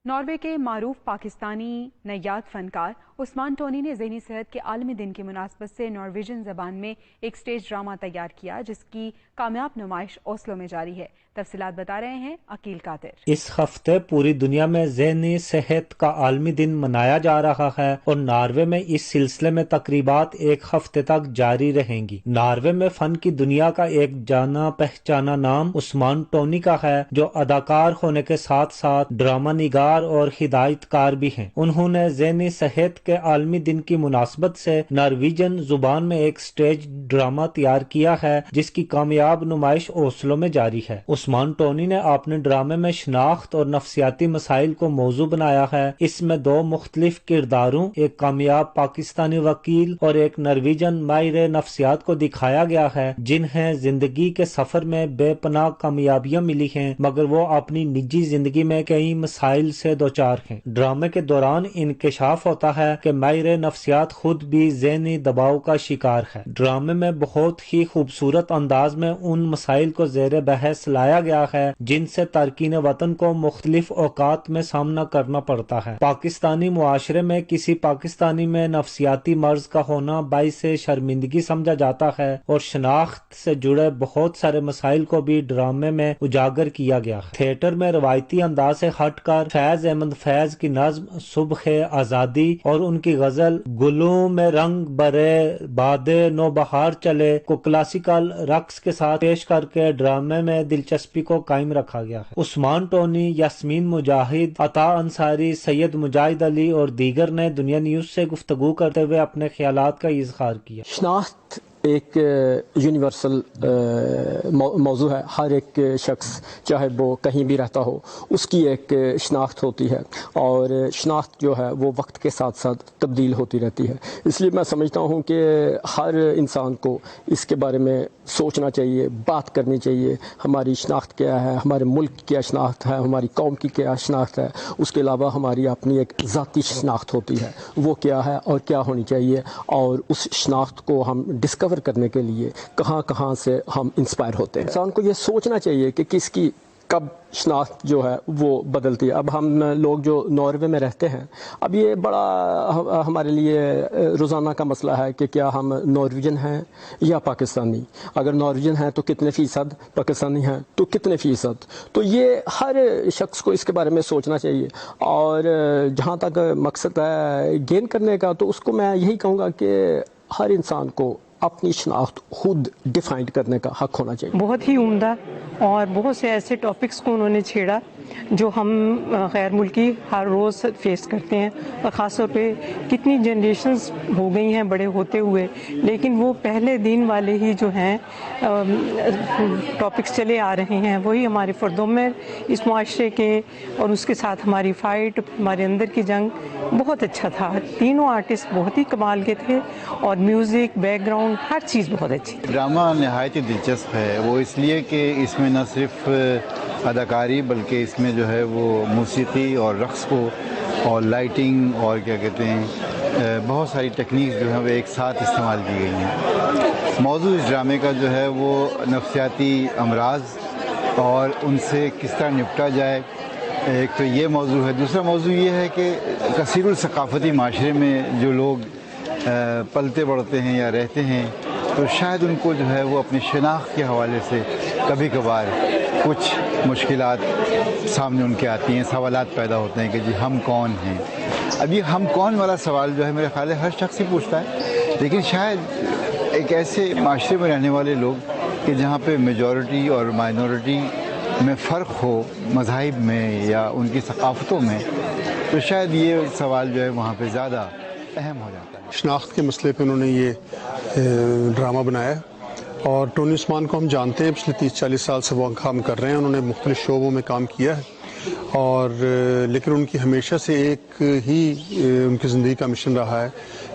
Norway کے معروف پاکستانی نیاد فنکار عثمان ٹونی نے ذہنی صحت کے عالمی دن کی مناسبت سے نارویجن زبان میں ایک سٹیج ڈرامہ تیار کیا جس کی کامیاب نمائش اوسلو میں جاری ہے۔ تفصیلات بتا رہے ہیں عقیل قادر۔ اس ہفتے پوری دنیا میں ذہنی صحت کا عالمی دن منایا جا رہا ہے اور ناروے میں اس سلسلے میں تقریبات ایک ہفتے تک جاری رہیں گی۔ ناروے میں فن کی دنیا کا ایک جانا پہچانا نام عثمان ٹونی کا ہے، جو اداکار ہونے کے ساتھ ساتھ ڈرامہ نگار اور ہدایت کار بھی ہیں۔ انہوں نے ذہنی صحت کے عالمی دن کی مناسبت سے نارویجن زبان میں ایک سٹیج ڈرامہ تیار کیا ہے جس کی کامیاب نمائش اوسلو میں جاری ہے۔ عثمان ٹونی نے اپنے ڈرامے میں شناخت اور نفسیاتی مسائل کو موضوع بنایا ہے۔ اس میں دو مختلف کرداروں، ایک کامیاب پاکستانی وکیل اور ایک نارویجن ماہر نفسیات کو دکھایا گیا ہے جنہیں زندگی کے سفر میں بے پناہ کامیابیاں ملی ہیں مگر وہ اپنی نجی زندگی میں کئی مسائل سے دوچار ہیں۔ ڈرامے کے دوران انکشاف ہوتا ہے کہ ماہر نفسیات خود بھی ذہنی دباؤ کا شکار ہے۔ ڈرامے میں بہت ہی خوبصورت انداز میں ان مسائل کو زیر بحث لایا گیا ہے جن سے تارکین وطن کو مختلف اوقات میں سامنا کرنا پڑتا ہے۔ پاکستانی معاشرے میں کسی پاکستانی میں نفسیاتی مرض کا ہونا باعث شرمندگی سمجھا جاتا ہے اور شناخت سے جڑے بہت سارے مسائل کو بھی ڈرامے میں اجاگر کیا گیا ہے۔ تھیٹر میں روایتی انداز سے ہٹ کر فیض احمد فیض کی نظم صبح آزادی اور ان کی غزل گلوں میں رنگ برے باد نوبہار چلے کو کلاسیکل رقص کے ساتھ پیش کر کے ڈرامے میں دلچسپی کو قائم رکھا گیا ہے۔ عثمان ٹونی، یاسمین مجاہد، عطا انصاری، سید مجاہد علی اور دیگر نے دنیا نیوز سے گفتگو کرتے ہوئے اپنے خیالات کا اظہار کیا۔ شناخت ایک یونیورسل موضوع ہے۔ ہر ایک شخص چاہے وہ کہیں بھی رہتا ہو اس کی ایک شناخت ہوتی ہے اور شناخت جو ہے وہ وقت کے ساتھ ساتھ تبدیل ہوتی رہتی ہے۔ اس لیے میں سمجھتا ہوں کہ ہر انسان کو اس کے بارے میں سوچنا چاہیے، بات کرنی چاہیے۔ ہماری شناخت کیا ہے، ہمارے ملک کی کیا شناخت ہے، ہماری قوم کی کیا شناخت ہے، اس کے علاوہ ہماری اپنی ایک ذاتی شناخت ہوتی ہے، وہ کیا ہے اور کیا ہونی چاہیے، اور اس شناخت کو ہم ڈسکور کرنے کے لیے کہاں کہاں سے ہم انسپائر ہوتے ہیں۔ انسان کو یہ سوچنا چاہیے کہ کس کی کب شناخت جو ہے وہ بدلتی ہے۔ اب ہم لوگ جو ناروے میں رہتے ہیں، اب یہ بڑا ہمارے لیے روزانہ کا مسئلہ ہے کہ کیا ہم نارویجن ہیں یا پاکستانی۔ اگر نارویجن ہیں تو کتنے فیصد، پاکستانی ہیں تو کتنے فیصد۔ تو یہ ہر شخص کو اس کے بارے میں سوچنا چاہیے، اور جہاں تک مقصد ہے گین کرنے کا تو اس کو میں یہی کہوں گا کہ ہر انسان کو اپنی شناخت خود ڈیفائن کرنے کا حق ہونا چاہیے۔ بہت ہی عمدہ اور بہت سے ایسے ٹاپکس کو انہوں نے چھیڑا جو ہم غیر ملکی ہر روز فیس کرتے ہیں، اور خاص طور پہ کتنی جنریشنز ہو گئی ہیں بڑے ہوتے ہوئے، لیکن وہ پہلے دن والے ہی جو ہیں ٹاپکس چلے آ رہے ہیں، وہی ہمارے فردوں میں اس معاشرے کے اور اس کے ساتھ ہماری فائٹ، ہمارے اندر کی جنگ بہت اچھا تھا۔ تینوں آرٹسٹ بہت ہی کمال کے تھے اور میوزک، بیک گراؤنڈ، ہر چیز بہت اچھی تھی۔ ڈرامہ نہایت ہی دلچسپ ہے، وہ اس لیے کہ اس میں نہ صرف اداکاری بلکہ اس میں جو ہے وہ موسیقی اور رقص کو اور لائٹنگ اور کیا کہتے ہیں بہت ساری ٹیکنیکس جو ہیں وہ ایک ساتھ استعمال کی گئی ہیں۔ موضوع اس ڈرامے کا جو ہے وہ نفسیاتی امراض اور ان سے کس طرح نپٹا جائے، ایک تو یہ موضوع ہے۔ دوسرا موضوع یہ ہے کہ کثیر الثقافتی معاشرے میں جو لوگ پلتے بڑھتے ہیں یا رہتے ہیں تو شاید ان کو جو ہے وہ اپنی شناخت کے حوالے سے کبھی کبھار کچھ مشکلات سامنے ان کے آتی ہیں، سوالات پیدا ہوتے ہیں کہ جی ہم کون ہیں۔ اب یہ ہم کون والا سوال جو ہے میرے خیال ہے ہر شخص ہی پوچھتا ہے، لیکن شاید ایک ایسے معاشرے میں رہنے والے لوگ کہ جہاں پہ میجورٹی اور مائنورٹی میں فرق ہو مذاہب میں یا ان کی ثقافتوں میں، تو شاید یہ سوال جو ہے وہاں پہ زیادہ اہم ہو جاتا ہے۔ شناخت کے مسئلے پہ انہوں نے یہ ڈرامہ بنایا، اور ٹونی عثمان کو ہم جانتے ہیں، پچھلے 30-40 سال سے وہ کام کر رہے ہیں، انہوں نے مختلف شعبوں میں کام کیا ہے، اور لیکن ان کی ہمیشہ سے ایک ہی ان کی زندگی کا مشن رہا ہے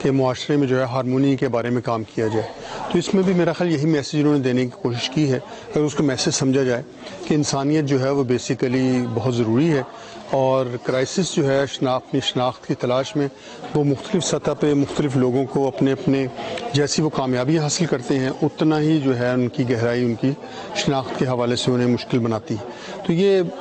کہ معاشرے میں جو ہے ہارمونی کے بارے میں کام کیا جائے۔ تو اس میں بھی میرا خیال یہی میسیج انہوں نے دینے کی کوشش کی ہے، اگر اس کو میسیج سمجھا جائے کہ انسانیت جو ہے وہ بیسیکلی بہت ضروری ہے، اور کرائسس جو ہے اپنی شناخت کی تلاش میں وہ مختلف سطح پہ مختلف لوگوں کو اپنے اپنے جیسی وہ کامیابی حاصل کرتے ہیں اتنا ہی جو ہے ان کی گہرائی ان کی شناخت کے حوالے سے انہیں مشکل بناتی ہے۔ تو یہ